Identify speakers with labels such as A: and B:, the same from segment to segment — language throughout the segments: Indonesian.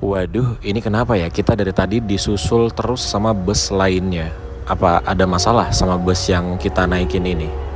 A: Waduh, ini kenapa ya? Kita dari tadi disusul terus sama bus lainnya. Apa ada masalah sama bus yang kita naikin ini?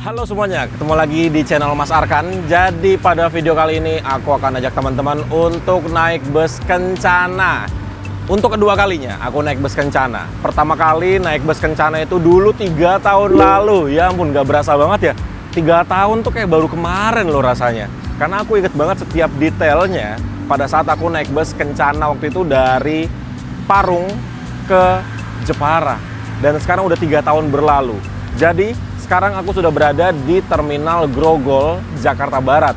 A: Halo semuanya, ketemu lagi di channel Mas Arkan. Jadi pada video kali ini aku akan ajak teman-teman untuk naik bus Kencana. Untuk kedua kalinya aku naik bus Kencana. Pertama kali naik bus Kencana itu dulu 3 tahun lalu. Ya ampun, gak berasa banget ya. 3 tahun tuh kayak baru kemarin loh rasanya. Karena aku inget banget setiap detailnya pada saat aku naik bus Kencana waktu itu dari Parung ke Jepara. Dan sekarang udah 3 tahun berlalu. Jadi sekarang aku sudah berada di Terminal Grogol, Jakarta Barat.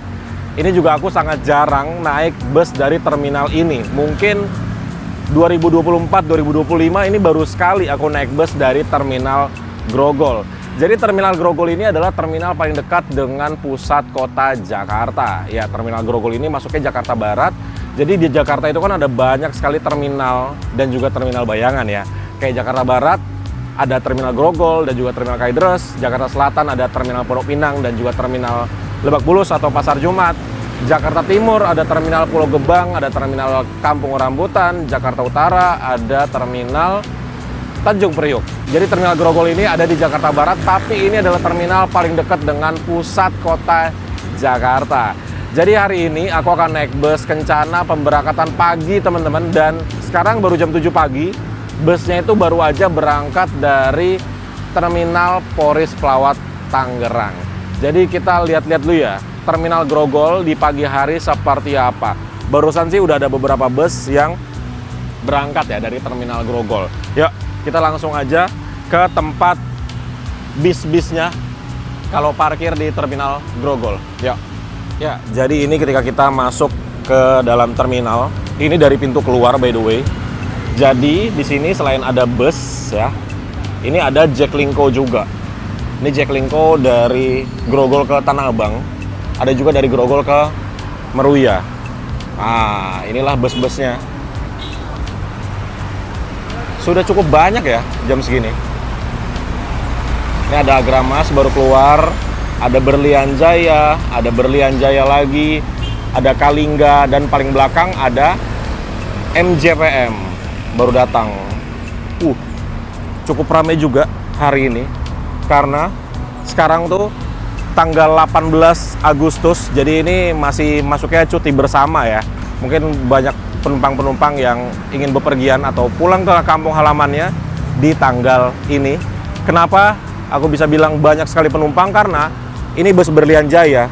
A: Ini juga aku sangat jarang naik bus dari terminal ini. Mungkin 2024-2025 ini baru sekali aku naik bus dari Terminal Grogol. Jadi Terminal Grogol ini adalah terminal paling dekat dengan pusat kota Jakarta. Ya, Terminal Grogol ini masuknya Jakarta Barat. Jadi di Jakarta itu kan ada banyak sekali terminal dan juga terminal bayangan ya. Kayak Jakarta Barat ada Terminal Grogol dan juga Terminal Kalideres. Jakarta Selatan ada Terminal Pondok Pinang dan juga Terminal Lebak Bulus atau Pasar Jumat. Jakarta Timur ada Terminal Pulau Gebang, ada Terminal Kampung Rambutan. Jakarta Utara ada Terminal Tanjung Priuk. Jadi Terminal Grogol ini ada di Jakarta Barat, tapi ini adalah terminal paling dekat dengan pusat kota Jakarta. Jadi hari ini aku akan naik bus Kencana pemberangkatan pagi teman-teman, dan sekarang baru jam 7 pagi. Busnya itu baru aja berangkat dari Terminal Poris Pelawat Tangerang. Jadi kita lihat-lihat dulu ya, Terminal Grogol di pagi hari seperti apa. Barusan sih udah ada beberapa bus yang berangkat ya dari Terminal Grogol. Yuk, kita langsung aja ke tempat bis-bisnya kalau parkir di Terminal Grogol. Yuk. Ya, jadi ini ketika kita masuk ke dalam terminal, ini dari pintu keluar by the way. Jadi di sini selain ada bus ya, ini ada Jaklingko juga. Ini Jaklingko dari Grogol ke Tanah Abang, ada juga dari Grogol ke Meruya. Nah, inilah bus-busnya. Sudah cukup banyak ya jam segini. Ini ada Agramas baru keluar, ada Berlian Jaya, ada Berlian Jaya lagi, ada Kalingga, dan paling belakang ada MJPM. Baru datang. Cukup ramai juga hari ini karena sekarang tuh tanggal 18 Agustus, jadi ini masih masuknya cuti bersama ya. Mungkin banyak penumpang-penumpang yang ingin bepergian atau pulang ke kampung halamannya di tanggal ini. Kenapa aku bisa bilang banyak sekali penumpang? Karena ini bus Berlian Jaya,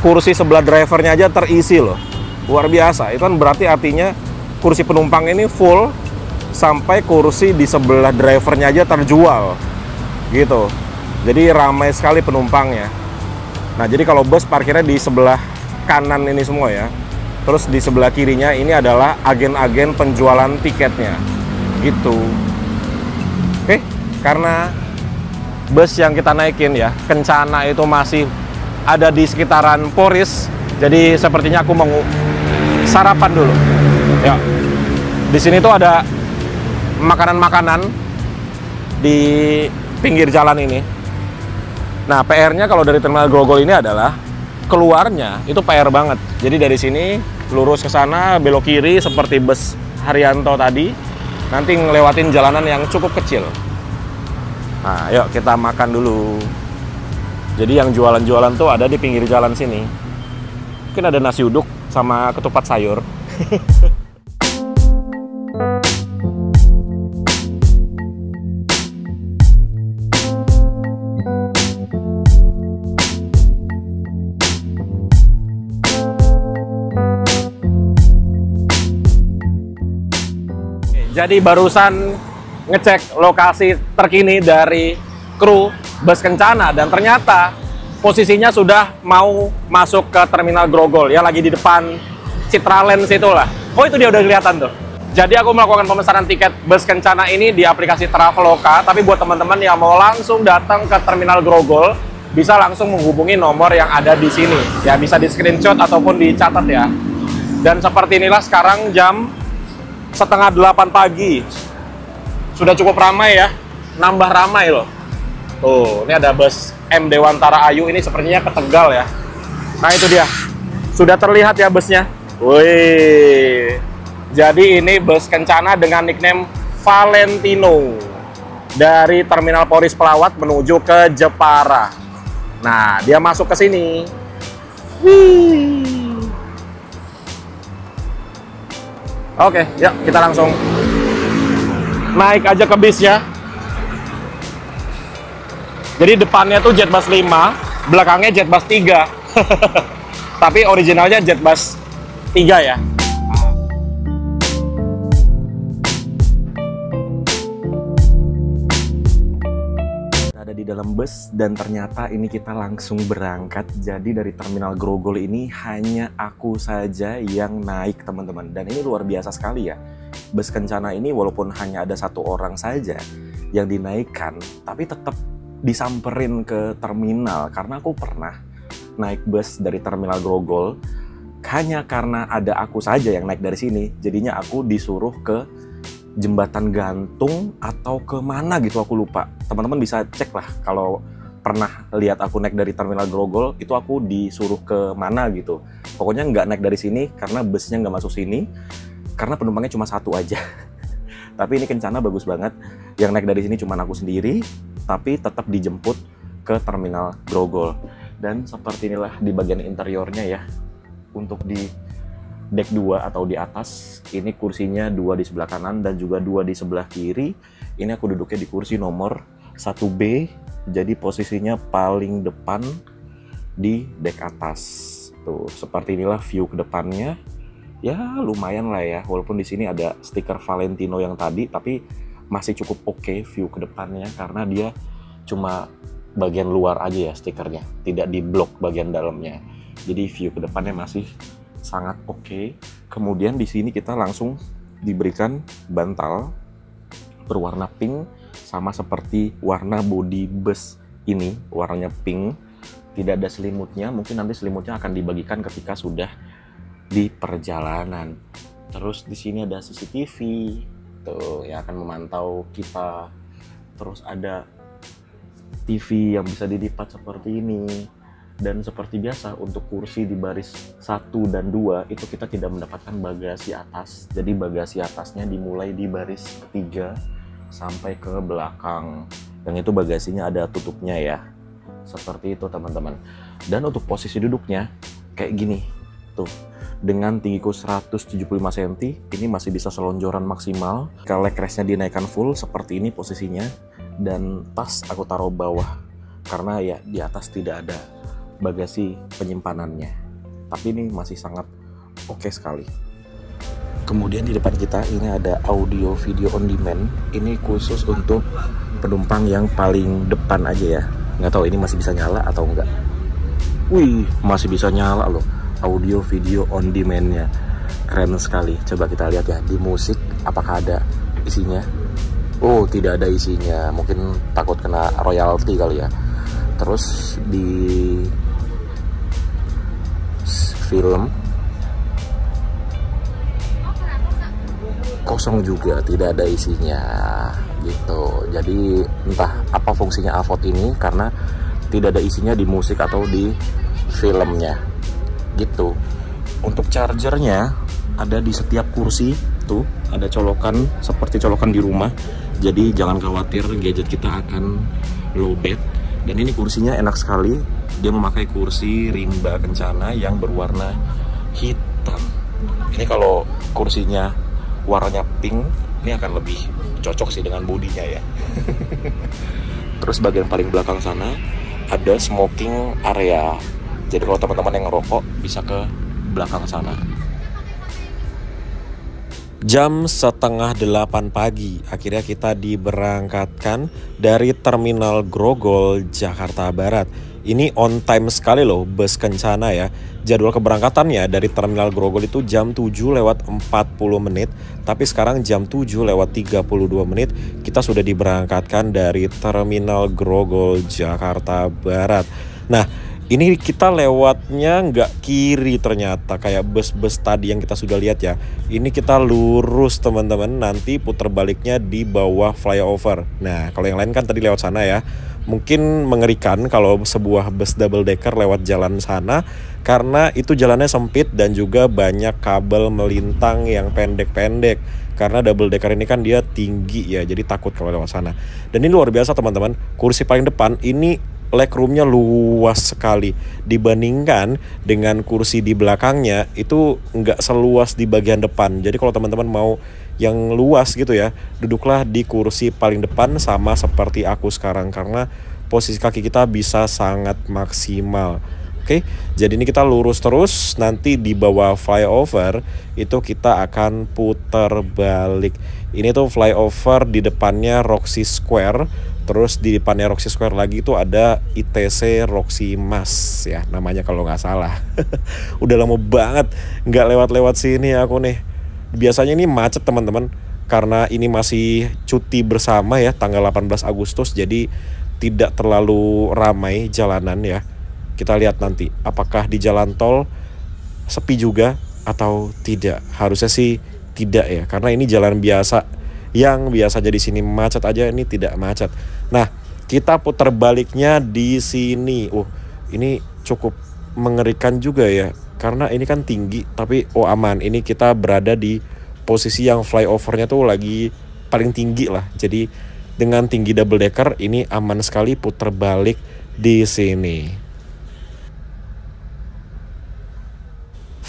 A: kursi sebelah drivernya aja terisi loh. Luar biasa. Itu kan berarti artinya kursi penumpang ini full sampai kursi di sebelah drivernya aja terjual gitu. Jadi ramai sekali penumpangnya. Nah, jadi kalau bus parkirnya di sebelah kanan ini semua ya. Terus di sebelah kirinya ini adalah agen-agen penjualan tiketnya gitu. Oke, karena bus yang kita naikin ya, Kencana itu masih ada di sekitaran Poris. Jadi sepertinya aku mau sarapan dulu. Ya. Di sini tuh ada makanan-makanan di pinggir jalan ini. Nah, PR-nya kalau dari Terminal Grogol ini adalah keluarnya itu PR banget. Jadi dari sini lurus ke sana, belok kiri seperti bus Haryanto tadi, nanti ngelewatin jalanan yang cukup kecil. Nah, yuk kita makan dulu. Jadi yang jualan-jualan tuh ada di pinggir jalan sini. Mungkin ada nasi uduk sama ketupat sayur. Jadi barusan ngecek lokasi terkini dari kru bus Kencana dan ternyata posisinya sudah mau masuk ke terminal Grogol ya, lagi di depan Citraland situ lah. Oh itu dia udah kelihatan tuh. Jadi aku melakukan pemesanan tiket bus Kencana ini di aplikasi Traveloka, tapi buat teman-teman yang mau langsung datang ke terminal Grogol bisa langsung menghubungi nomor yang ada di sini. Ya bisa di screenshot ataupun dicatat ya. Dan seperti inilah sekarang jam setengah 8 pagi. Sudah cukup ramai ya, nambah ramai loh. Tuh, ini ada bus M Dewantara Ayu, ini sepertinya ke Tegal ya. Nah itu dia, sudah terlihat ya busnya. Wih, jadi ini bus Kencana dengan nickname Valentino dari Terminal Poris Pelawat menuju ke Jepara. Nah, dia masuk ke sini. Wih. Oke, yuk kita langsung naik aja ke bisnya. Jadi depannya tuh Jetbus 5, belakangnya Jetbus 3. Tapi originalnya Jetbus 3 ya. Ada di dalam bus dan ternyata ini kita langsung berangkat. Jadi dari terminal Grogol ini hanya aku saja yang naik teman-teman. Dan ini luar biasa sekali ya. Bus Kencana ini walaupun hanya ada satu orang saja yang dinaikkan, tapi tetap disamperin ke terminal. Karena aku pernah naik bus dari terminal Grogol hanya karena ada aku saja yang naik dari sini. Jadinya aku disuruh ke Jembatan Gantung atau ke mana gitu, aku lupa. Teman-teman bisa cek lah kalau pernah lihat aku naik dari terminal Grogol, itu aku disuruh ke mana gitu. Pokoknya nggak naik dari sini karena busnya nggak masuk sini, karena penumpangnya cuma satu aja. Tapi ini Kencana bagus banget, yang naik dari sini cuma aku sendiri, tapi tetap dijemput ke terminal Grogol. Dan seperti inilah di bagian interiornya ya. Untuk di deck 2 atau di atas, ini kursinya 2 di sebelah kanan dan juga 2 di sebelah kiri. Ini aku duduknya di kursi nomor 1B, jadi posisinya paling depan di deck atas. Tuh, seperti inilah view ke depannya. Ya, lumayan lah ya, walaupun di sini ada stiker Valentino yang tadi, tapi masih cukup oke view ke depannya karena dia cuma bagian luar aja ya stikernya, tidak di blok bagian dalamnya. Jadi view ke depannya masih sangat oke. Kemudian di sini kita langsung diberikan bantal berwarna pink, sama seperti warna body bus ini, warnanya pink. Tidak ada selimutnya, mungkin nanti selimutnya akan dibagikan ketika sudah di perjalanan. Terus di sini ada CCTV tuh yang akan memantau kita. Terus ada TV yang bisa dilipat seperti ini. Dan seperti biasa untuk kursi di baris 1 dan 2 itu kita tidak mendapatkan bagasi atas. Jadi bagasi atasnya dimulai di baris ketiga sampai ke belakang. Yang itu bagasinya ada tutupnya ya. Seperti itu teman-teman. Dan untuk posisi duduknya kayak gini tuh. Dengan tinggiku 175 cm, ini masih bisa selonjoran maksimal. Kalau leg restnya dinaikkan full seperti ini posisinya. Dan tas aku taruh bawah karena ya di atas tidak ada bagasi penyimpanannya, tapi ini masih sangat oke sekali. Kemudian di depan kita ini ada audio video on demand. Ini khusus untuk penumpang yang paling depan aja ya. Nggak tahu ini masih bisa nyala atau enggak. Wih, masih bisa nyala loh. Audio video on demand-nya keren sekali. Coba kita lihat ya di musik apakah ada isinya. Oh, tidak ada isinya, mungkin takut kena royalti kali ya. Terus di film kosong juga, tidak ada isinya gitu. Jadi entah apa fungsinya AVOD ini karena tidak ada isinya di musik atau di filmnya gitu. Untuk chargernya ada di setiap kursi tuh, ada colokan seperti colokan di rumah. Jadi jangan khawatir gadget kita akan lowbat. Dan ini kursinya enak sekali. Dia memakai kursi rimba Kencana yang berwarna hitam. Ini kalau kursinya warnanya pink, ini akan lebih cocok sih dengan bodinya ya. Terus bagian paling belakang sana ada smoking area. Jadi kalau teman-teman yang ngerokok bisa ke belakang sana. Jam 7:30 pagi, akhirnya kita diberangkatkan dari Terminal Grogol, Jakarta Barat. Ini on time sekali loh bus Kencana ya. Jadwal keberangkatannya dari Terminal Grogol itu jam 7:40 menit. Tapi sekarang jam 7:32 menit kita sudah diberangkatkan dari Terminal Grogol, Jakarta Barat. Nah, ini kita lewatnya nggak kiri ternyata kayak bus-bus tadi yang kita sudah lihat ya. Ini kita lurus teman-teman, nanti putar baliknya di bawah flyover. Nah kalau yang lain kan tadi lewat sana ya. Mungkin mengerikan kalau sebuah bus double decker lewat jalan sana, karena itu jalannya sempit dan juga banyak kabel melintang yang pendek-pendek. Karena double decker ini kan dia tinggi ya, jadi takut kalau lewat sana. Dan ini luar biasa teman-teman, kursi paling depan ini legroomnya luas sekali dibandingkan dengan kursi di belakangnya itu nggak seluas di bagian depan. Jadi kalau teman-teman mau yang luas gitu ya, duduklah di kursi paling depan sama seperti aku sekarang karena posisi kaki kita bisa sangat maksimal. Oke, jadi ini kita lurus terus, nanti di bawah flyover itu kita akan putar balik. Ini tuh flyover di depannya Roxy Square. Terus di depannya Roxy Square lagi itu ada ITC Roxy Mas ya namanya kalau nggak salah. Udah lama banget nggak lewat-lewat sini aku nih. Biasanya ini macet teman-teman karena ini masih cuti bersama ya tanggal 18 Agustus, jadi tidak terlalu ramai jalanan ya. Kita lihat nanti apakah di jalan tol sepi juga atau tidak. Harusnya sih tidak ya, karena ini jalan biasa. Yang biasa jadi sini macet aja, ini tidak macet. Nah, kita putar baliknya di sini. Ini cukup mengerikan juga ya. Karena ini kan tinggi, tapi aman. Ini kita berada di posisi yang flyovernya tuh lagi paling tinggi lah. Jadi dengan tinggi double decker ini aman sekali putar balik di sini.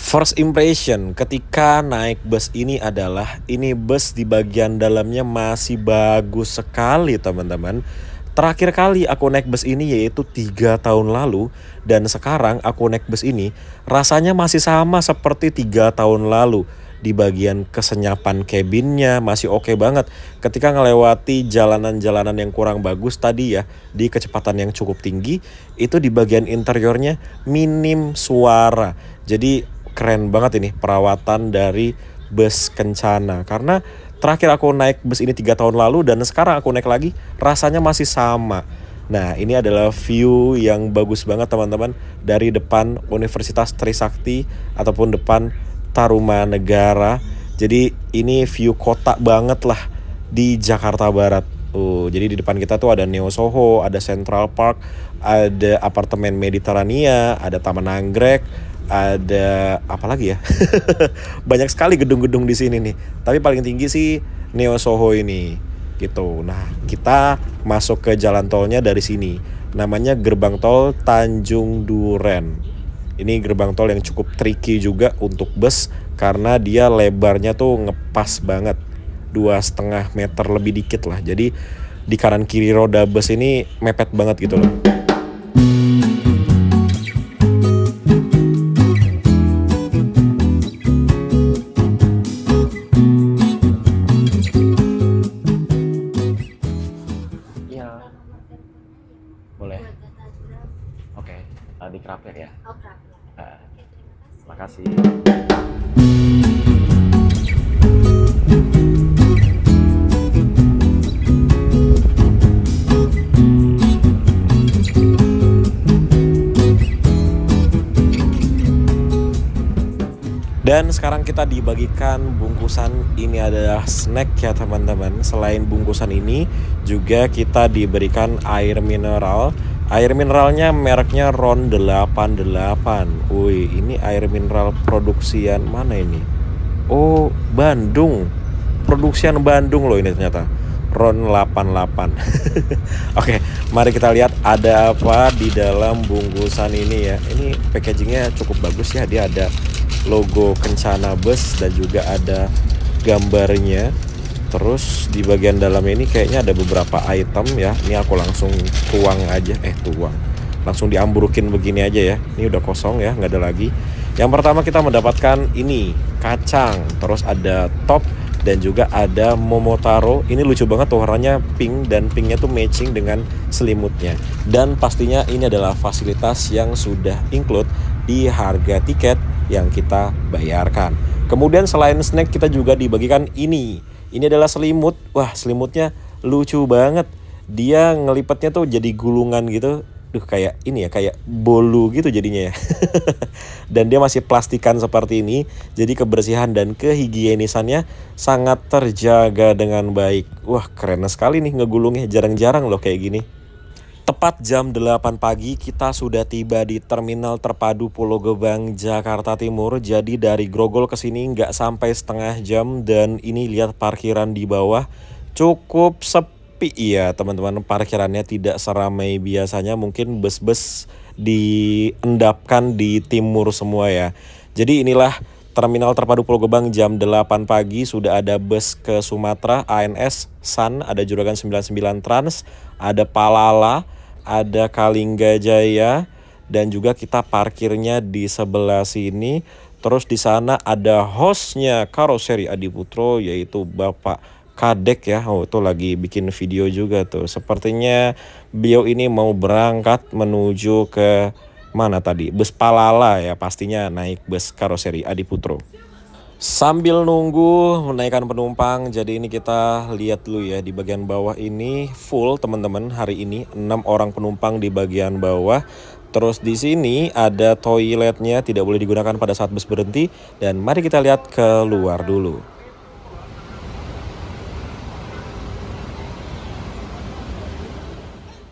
A: First impression ketika naik bus ini adalah ini bus di bagian dalamnya masih bagus sekali teman-teman. Terakhir kali aku naik bus ini yaitu 3 tahun lalu, dan sekarang aku naik bus ini rasanya masih sama seperti 3 tahun lalu. Di bagian kesenyapan kabinnya masih oke banget. Ketika ngelewati jalanan-jalanan yang kurang bagus tadi ya, di kecepatan yang cukup tinggi, itu di bagian interiornya minim suara. Jadi keren banget ini perawatan dari bus Kencana. Karena terakhir aku naik bus ini 3 tahun lalu dan sekarang aku naik lagi rasanya masih sama. Nah ini adalah view yang bagus banget teman-teman dari depan Universitas Trisakti ataupun depan Tarumanegara. Jadi ini view kota banget lah di Jakarta Barat. Jadi di depan kita tuh ada Neo Soho, ada Central Park, ada apartemen Mediterania, ada Taman Anggrek, ada apa lagi ya? Banyak sekali gedung-gedung di sini nih. Tapi paling tinggi sih Neo Soho ini gitu. Nah, kita masuk ke jalan tolnya dari sini. Namanya gerbang tol Tanjung Duren. Ini gerbang tol yang cukup tricky juga untuk bus karena dia lebarnya tuh ngepas banget. 2,5 meter lebih dikit lah. Jadi di kanan kiri roda bus ini mepet banget gitu loh. Boleh? Oke, di Kraper ya?
B: Oh, Kraper. Oke, terima kasih.
A: Makasih. Dan sekarang kita dibagikan bungkusan, ini adalah snack ya teman-teman. Selain bungkusan ini juga kita diberikan air mineral. Air mineralnya mereknya Ron 88. Wih, ini air mineral produksian mana ini? Oh, Bandung. Produksian Bandung loh ini ternyata. Ron 88. Oke, mari kita lihat ada apa di dalam bungkusan ini ya. Ini packagingnya cukup bagus ya. Dia ada logo Kencana Bus dan juga ada gambarnya. Terus di bagian dalam ini kayaknya ada beberapa item ya. Ini aku langsung tuang aja, langsung diambrukin begini aja ya. Ini udah kosong ya, nggak ada lagi. Yang pertama kita mendapatkan ini kacang, terus ada top dan juga ada Momotaro. Ini lucu banget tuh, warnanya pink dan pinknya tuh matching dengan selimutnya. Dan pastinya ini adalah fasilitas yang sudah include di harga tiket yang kita bayarkan. Kemudian selain snack kita juga dibagikan ini. Ini adalah selimut. Wah, selimutnya lucu banget. Dia ngelipatnya tuh jadi gulungan gitu. Duh, kayak ini ya, kayak bolu gitu jadinya ya. Dan dia masih plastikan seperti ini. Jadi kebersihan dan kehigienisannya sangat terjaga dengan baik. Wah, keren sekali nih ngegulungnya. Jarang-jarang loh kayak gini. Tepat jam 8 pagi kita sudah tiba di Terminal Terpadu Pulau Gebang, Jakarta Timur. Jadi dari Grogol ke sini nggak sampai setengah jam. Dan ini lihat parkiran di bawah cukup sepi ya teman-teman. Parkirannya tidak seramai biasanya. Mungkin bus-bus diendapkan di timur semua ya. Jadi inilah Terminal Terpadu Pulau Gebang jam 8 pagi. Sudah ada bus ke Sumatera, ANS, Sun, ada Juragan 99 Trans, ada Palala, ada Kalingga Jaya, dan juga kita parkirnya di sebelah sini. Terus di sana ada hostnya Karoseri Adiputro, yaitu Bapak Kadek ya. Oh, itu lagi bikin video juga tuh. Sepertinya beliau ini mau berangkat menuju ke mana tadi? Bus Palala ya, pastinya naik bus Karoseri Adiputro. Sambil nunggu menaikkan penumpang, jadi ini kita lihat dulu ya, di bagian bawah ini full teman-teman hari ini, 6 orang penumpang di bagian bawah. Terus di sini ada toiletnya, tidak boleh digunakan pada saat bus berhenti. Dan mari kita lihat keluar dulu.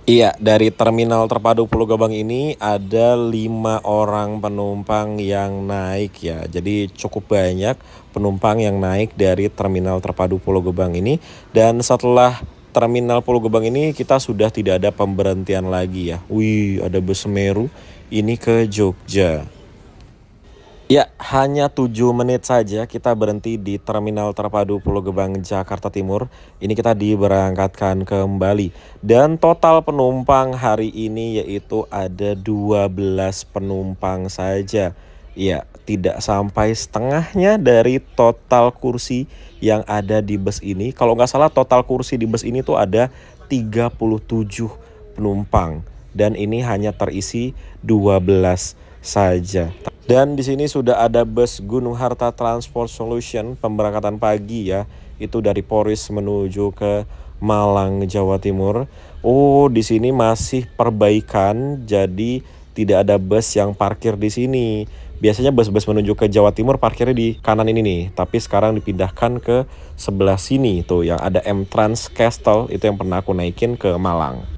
A: Iya, dari Terminal Terpadu Pulau Gebang ini ada 5 orang penumpang yang naik ya. Jadi cukup banyak penumpang yang naik dari Terminal Terpadu Pulau Gebang ini. Dan setelah Terminal Pulau Gebang ini kita sudah tidak ada pemberhentian lagi ya. Wih, ada bus Semeru ini ke Jogja. Ya, hanya 7 menit saja kita berhenti di Terminal Terpadu Pulau Gebang, Jakarta Timur. Ini kita diberangkatkan kembali. Dan total penumpang hari ini yaitu ada 12 penumpang saja. Ya, tidak sampai setengahnya dari total kursi yang ada di bus ini. Kalau nggak salah total kursi di bus ini tuh ada 37 penumpang. Dan ini hanya terisi 12 saja. Dan di sini sudah ada bus Gunung Harta Transport Solution pemberangkatan pagi ya. Itu dari Poris menuju ke Malang, Jawa Timur. Oh, di sini masih perbaikan, jadi tidak ada bus yang parkir di sini. Biasanya bus-bus menuju ke Jawa Timur parkirnya di kanan ini nih, tapi sekarang dipindahkan ke sebelah sini tuh yang ada M-Trans Castle, itu yang pernah aku naikin ke Malang.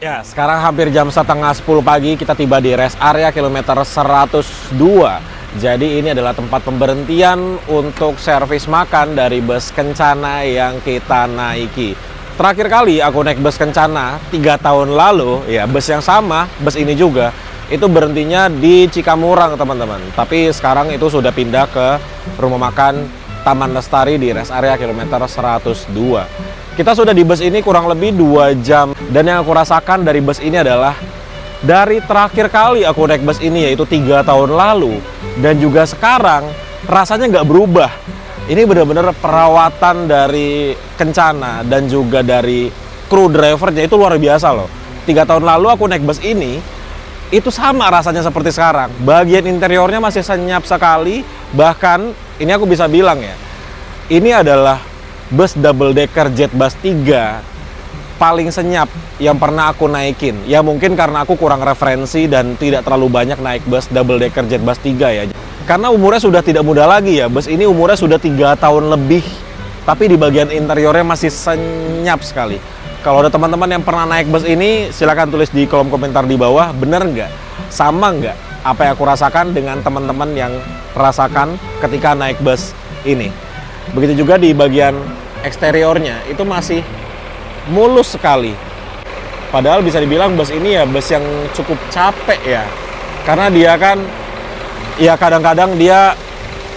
A: Ya, sekarang hampir jam setengah 10 pagi kita tiba di rest area kilometer 102. Jadi ini adalah tempat pemberhentian untuk servis makan dari bus Kencana yang kita naiki. Terakhir kali aku naik bus Kencana 3 tahun lalu, ya bus yang sama, bus ini juga, itu berhentinya di Cikamurang teman-teman. Tapi sekarang itu sudah pindah ke rumah makan Taman Lestari di rest area kilometer 102. Kita sudah di bus ini kurang lebih 2 jam. Dan yang aku rasakan dari bus ini adalah dari terakhir kali aku naik bus ini, yaitu 3 tahun lalu, dan juga sekarang rasanya nggak berubah. Ini benar-benar perawatan dari Kencana dan juga dari kru drivernya itu luar biasa loh. 3 tahun lalu aku naik bus ini, itu sama rasanya seperti sekarang. Bagian interiornya masih senyap sekali. Bahkan ini aku bisa bilang ya, ini adalah bus double decker Jetbus 3 paling senyap yang pernah aku naikin. Ya mungkin karena aku kurang referensi dan tidak terlalu banyak naik bus double decker Jetbus 3 ya. Karena umurnya sudah tidak muda lagi ya. Bus ini umurnya sudah 3 tahun lebih. Tapi di bagian interiornya masih senyap sekali. Kalau ada teman-teman yang pernah naik bus ini, silahkan tulis di kolom komentar di bawah. Bener nggak? Sama nggak apa yang aku rasakan dengan teman-teman yang rasakan ketika naik bus ini? Begitu juga di bagian eksteriornya, itu masih mulus sekali. Padahal bisa dibilang bus ini ya bus yang cukup capek ya. Karena dia kan, ya kadang-kadang dia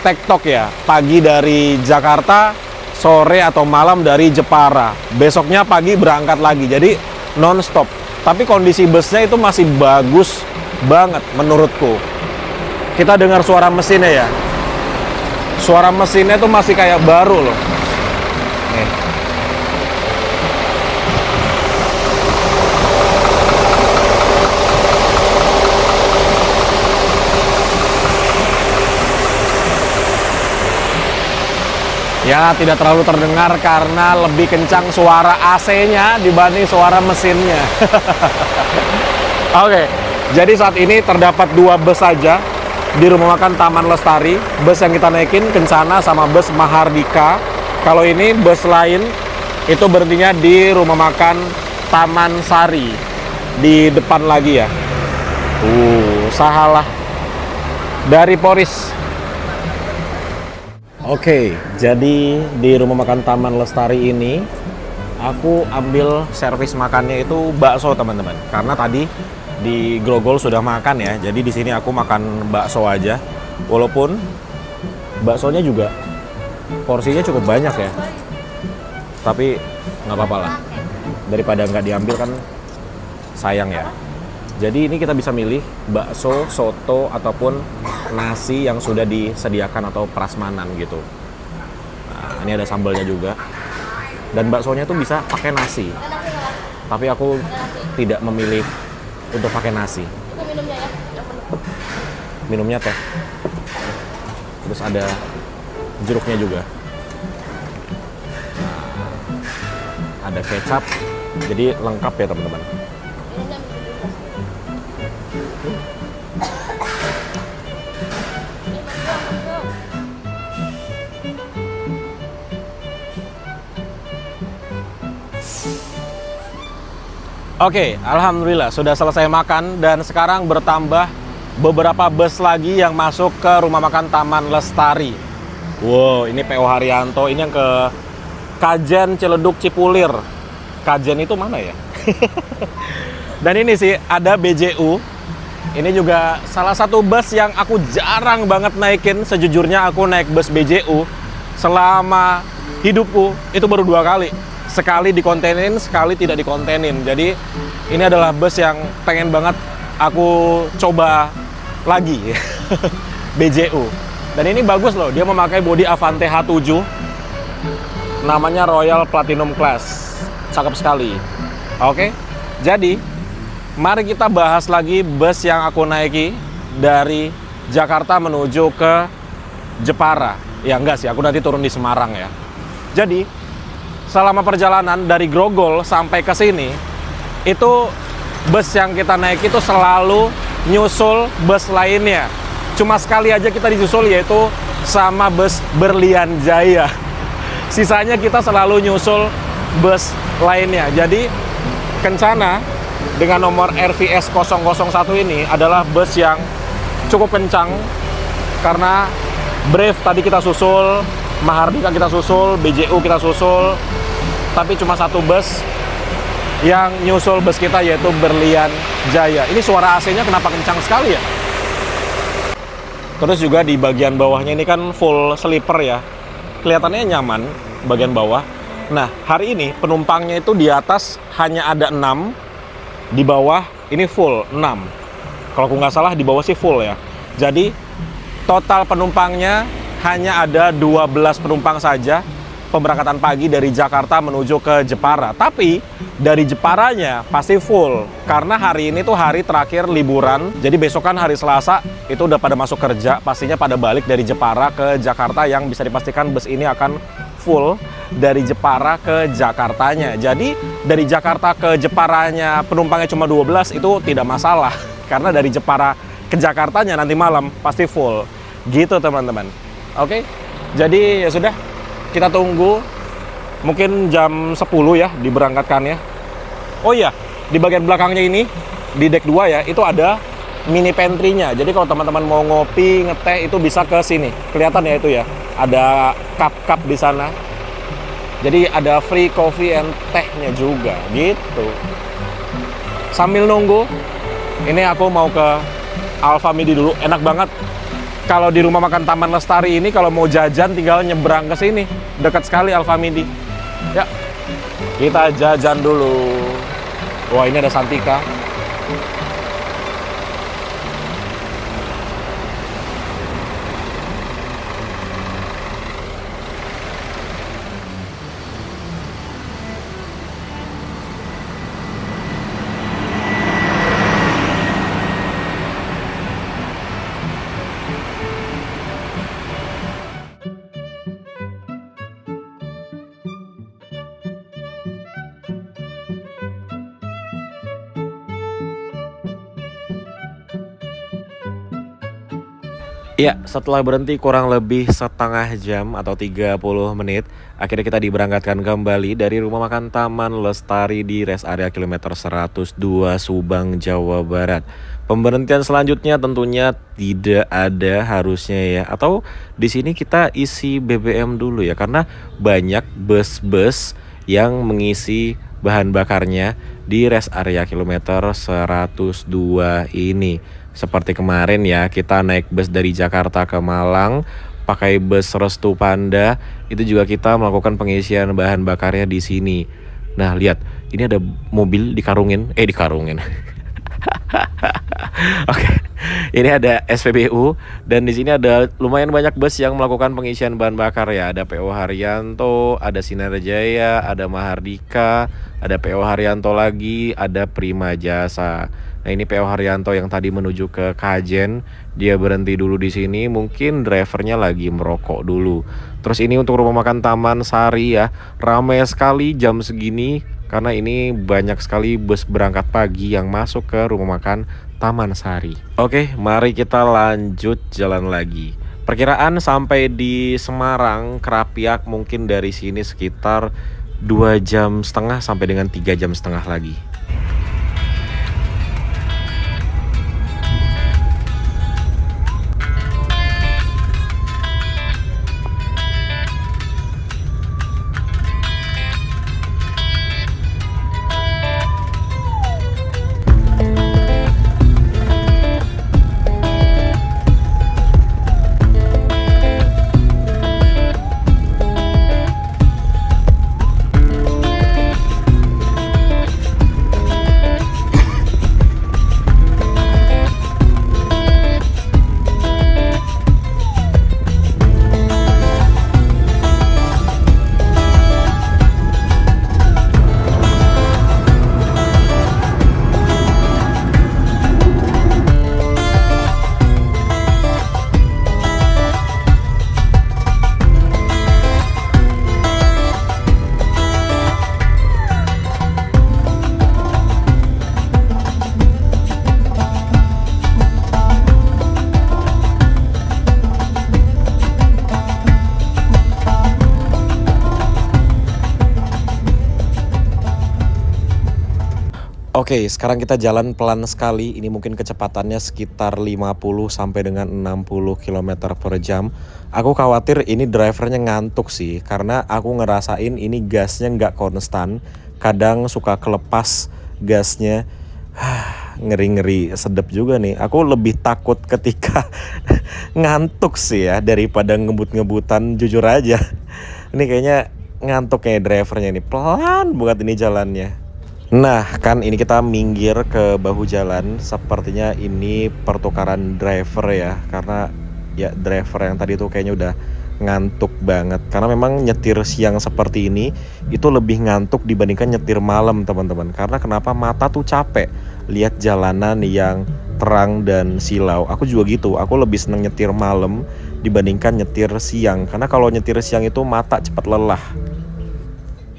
A: tektok ya. Pagi dari Jakarta, sore atau malam dari Jepara. Besoknya pagi berangkat lagi, jadi non-stop. Tapi kondisi busnya itu masih bagus banget menurutku. Kita dengar suara mesinnya ya. Suara mesinnya tuh masih kayak baru loh. Nih. Ya, tidak terlalu terdengar karena lebih kencang suara AC-nya dibanding suara mesinnya. Oke, jadi saat ini terdapat 2 bus saja di rumah makan Taman Lestari. Bus yang kita naikin Kencana sama bus Mahardika. Kalau ini bus lain itu berhentinya di rumah makan Taman Sari di depan lagi ya. Salah dari Poris. Oke, jadi di rumah makan Taman Lestari ini aku ambil servis makannya itu bakso teman-teman. Karena tadi di Grogol sudah makan ya, jadi di sini aku makan bakso aja. Walaupun baksonya juga porsinya cukup banyak ya, tapi nggak apa-apa lah. Daripada nggak diambil kan sayang ya. Jadi ini kita bisa milih bakso, soto, ataupun nasi yang sudah disediakan atau prasmanan gitu. Nah, ini ada sambalnya juga. Dan baksonya tuh bisa pakai nasi. Tapi aku tidak memilih untuk pakai nasi.
C: Minumnya ya.
A: Minumnya teh. Terus ada jeruknya juga. Nah, ada kecap. Jadi lengkap ya teman-teman. Oke, alhamdulillah sudah selesai makan dan sekarang bertambah beberapa bus lagi yang masuk ke rumah makan Taman Lestari. Wow, ini PO Haryanto, ini yang ke Kajen Ciledug Cipulir. Kajen itu mana ya? Dan ini sih ada BJU. Ini juga salah satu bus yang aku jarang banget naikin. Sejujurnya aku naik bus BJU selama hidupku itu baru 2 kali. Sekali dikontenin, sekali tidak dikontenin. Jadi ini adalah bus yang pengen banget aku coba lagi. BJU. Dan ini bagus loh, dia memakai bodi Avante H7. Namanya Royal Platinum Class. Cakep sekali. Oke, jadi mari kita bahas lagi bus yang aku naiki dari Jakarta menuju ke Jepara. Ya enggak sih, aku nanti turun di Semarang ya. Jadi selama perjalanan dari Grogol sampai ke sini, itu bus yang kita naik itu selalu nyusul bus lainnya. Cuma sekali aja kita disusul, yaitu sama bus Berlian Jaya. Sisanya kita selalu nyusul bus lainnya. Jadi Kencana dengan nomor RVS 001 ini adalah bus yang cukup kencang karena Brave tadi kita susul, Mahardika kita susul, BJU kita susul, tapi cuma satu bus yang nyusul bus kita yaitu Berlian Jaya. Ini suara AC-nya kenapa kencang sekali ya? Terus juga di bagian bawahnya ini kan full sleeper ya. Kelihatannya nyaman bagian bawah. Nah, hari ini penumpangnya itu di atas hanya ada 6, di bawah ini full 6. Kalau aku nggak salah di bawah sih full ya. Jadi total penumpangnya hanya ada 12 penumpang saja pemberangkatan pagi dari Jakarta menuju ke Jepara. Tapi dari Jeparanya pasti full karena hari ini tuh hari terakhir liburan. Jadi besok kan hari Selasa itu udah pada masuk kerja, pastinya pada balik dari Jepara ke Jakarta yang bisa dipastikan bus ini akan full dari Jepara ke Jakartanya. Jadi dari Jakarta ke Jeparanya penumpangnya cuma 12 itu tidak masalah karena dari Jepara ke Jakartanya nanti malam pasti full. Gitu teman-teman. Oke. Jadi ya sudah, kita tunggu mungkin jam 10 ya diberangkatkannya. Oh iya, di bagian belakangnya ini di deck 2 ya, itu ada mini pantry-nya. Jadi kalau teman-teman mau ngopi, ngeteh itu bisa ke sini. Kelihatan ya itu ya. Ada cup-cup di sana. Jadi ada free coffee and teh-nya juga gitu. Sambil nunggu, ini aku mau ke Alfamidi dulu. Enak banget. Kalau di rumah makan Taman Lestari ini kalau mau jajan tinggal nyebrang ke sini. Dekat sekali Alfamidi. Ya. Kita jajan dulu. Wah, ini ada Santika. Ya, setelah berhenti kurang lebih setengah jam atau 30 menit, akhirnya kita diberangkatkan kembali dari rumah makan Taman Lestari di rest area kilometer 102 Subang, Jawa Barat. Pemberhentian selanjutnya tentunya tidak ada harusnya ya, atau di sini kita isi BBM dulu ya, karena banyak bus-bus yang mengisi bahan bakarnya di rest area kilometer 102 ini. Seperti kemarin ya, kita naik bus dari Jakarta ke Malang pakai bus Restu Panda, itu juga kita melakukan pengisian bahan bakarnya di sini. Nah, lihat, ini ada mobil dikarungin. Oke. Ini ada SPBU dan di sini ada lumayan banyak bus yang melakukan pengisian bahan bakar ya. Ada PO Haryanto, ada Sinar Jaya, ada Mahardika, ada PO Haryanto lagi, ada Prima Jasa. Nah, ini PO Haryanto yang tadi menuju ke Kajen, dia berhenti dulu di sini, mungkin drivernya lagi merokok dulu. Terus ini untuk rumah makan Taman Sari ya, ramai sekali jam segini karena ini banyak sekali bus berangkat pagi yang masuk ke rumah makan Taman Sari. Oke, mari kita lanjut jalan lagi. Perkiraan sampai di Semarang, Krapiak mungkin dari sini sekitar 2,5 jam sampai dengan 3,5 jam lagi. Oke, sekarang kita jalan pelan sekali. Ini mungkin kecepatannya sekitar 50 sampai dengan 60 km per jam. Aku khawatir ini drivernya ngantuk sih, karena aku ngerasain ini gasnya nggak konstan. Kadang suka kelepas gasnya. Ngeri-ngeri sedep juga nih. Aku lebih takut ketika ngantuk sih ya, daripada ngebut-ngebutan, jujur aja. Ini kayaknya ngantuk kayak drivernya nih. Pelan banget ini jalannya. Nah, kan ini kita minggir ke bahu jalan. Sepertinya ini pertukaran driver ya, karena ya driver yang tadi tuh kayaknya udah ngantuk banget. Karena memang nyetir siang seperti ini itu lebih ngantuk dibandingkan nyetir malam, teman-teman. Karena kenapa? Mata tuh capek lihat jalanan yang terang dan silau. Aku juga gitu. Aku lebih seneng nyetir malam dibandingkan nyetir siang. Karena kalau nyetir siang itu mata cepat lelah.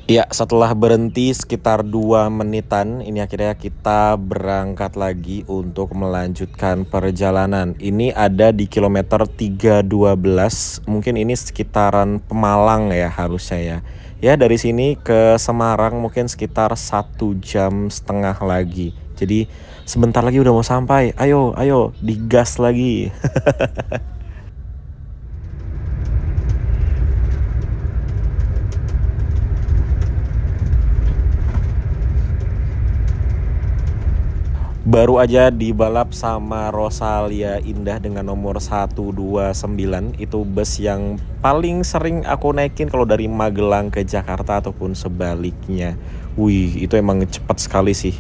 A: Ya, setelah berhenti sekitar 2 menitan, ini akhirnya kita berangkat lagi untuk melanjutkan perjalanan. Ini ada di kilometer 312, mungkin ini sekitaran Pemalang ya harusnya ya. Ya, dari sini ke Semarang mungkin sekitar 1,5 jam lagi. Jadi sebentar lagi udah mau sampai. Ayo, digas lagi. Baru aja dibalap sama Rosalia Indah dengan nomor 129. Itu bus yang paling sering aku naikin kalau dari Magelang ke Jakarta ataupun sebaliknya. Wih, itu emang cepat sekali sih.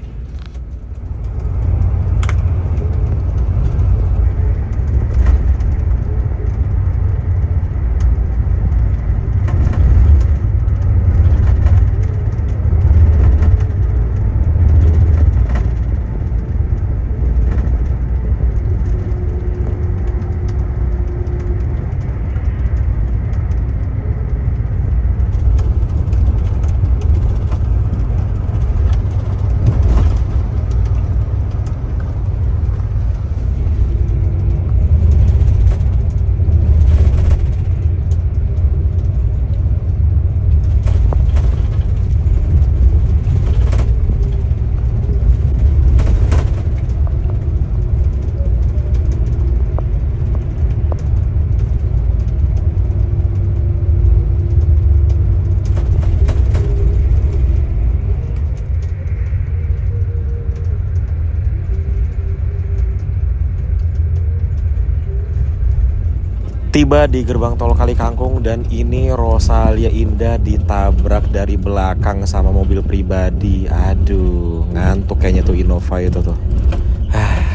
A: Tiba di gerbang tol Kali Kangkung dan ini Rosalia Indah ditabrak dari belakang sama mobil pribadi. Aduh, ngantuk kayaknya tuh Innova itu tuh.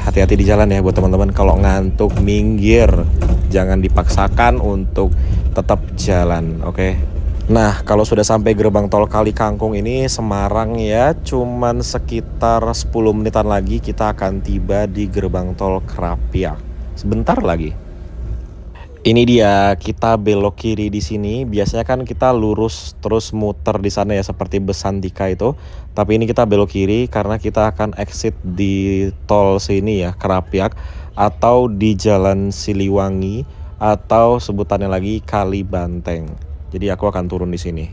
A: Hati-hati di jalan ya buat teman-teman, kalau ngantuk minggir. Jangan dipaksakan untuk tetap jalan, oke? Nah, kalau sudah sampai gerbang tol Kali Kangkung ini Semarang ya, cuman sekitar 10 menitan lagi kita akan tiba di gerbang tol Krapiak. Sebentar lagi. Ini dia, kita belok kiri di sini. Biasanya kan kita lurus terus muter di sana ya, seperti bus Santika itu. Tapi ini kita belok kiri karena kita akan exit di tol sini ya, Krapiak, atau di Jalan Siliwangi, atau sebutannya lagi Kalibanteng. Jadi aku akan turun di sini.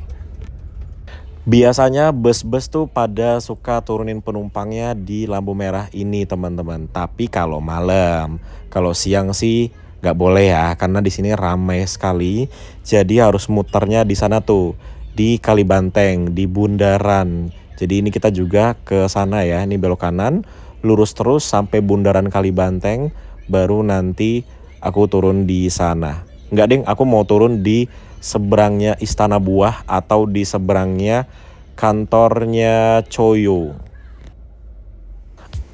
A: Biasanya bus-bus tuh pada suka turunin penumpangnya di lampu merah ini, teman-teman. Tapi kalau malam, kalau siang sih nggak boleh ya, karena di sini ramai sekali. Jadi harus muternya di sana tuh, di Kalibanteng, di bundaran. Jadi ini kita juga ke sana ya. Ini belok kanan, lurus terus sampai bundaran Kalibanteng, baru nanti aku turun di sana. Nggak ding, aku mau turun di seberangnya Istana Buah atau di seberangnya kantornya Coyo.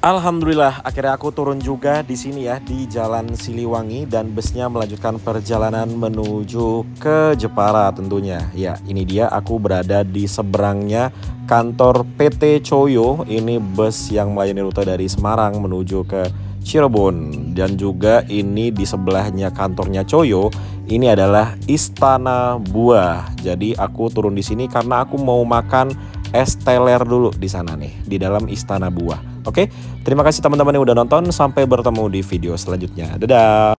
A: Alhamdulillah akhirnya aku turun juga di sini ya, di Jalan Siliwangi, dan busnya melanjutkan perjalanan menuju ke Jepara tentunya. Ya, ini dia, aku berada di seberangnya kantor PT Coyo. Ini bus yang melayani rute dari Semarang menuju ke Cirebon, dan juga ini di sebelahnya kantornya Coyo ini adalah Istana Buah. Jadi aku turun di sini karena aku mau makan es teler dulu di sana nih, di dalam Istana Buah. Oke, terima kasih teman-teman yang udah nonton. Sampai bertemu di video selanjutnya. Dadah.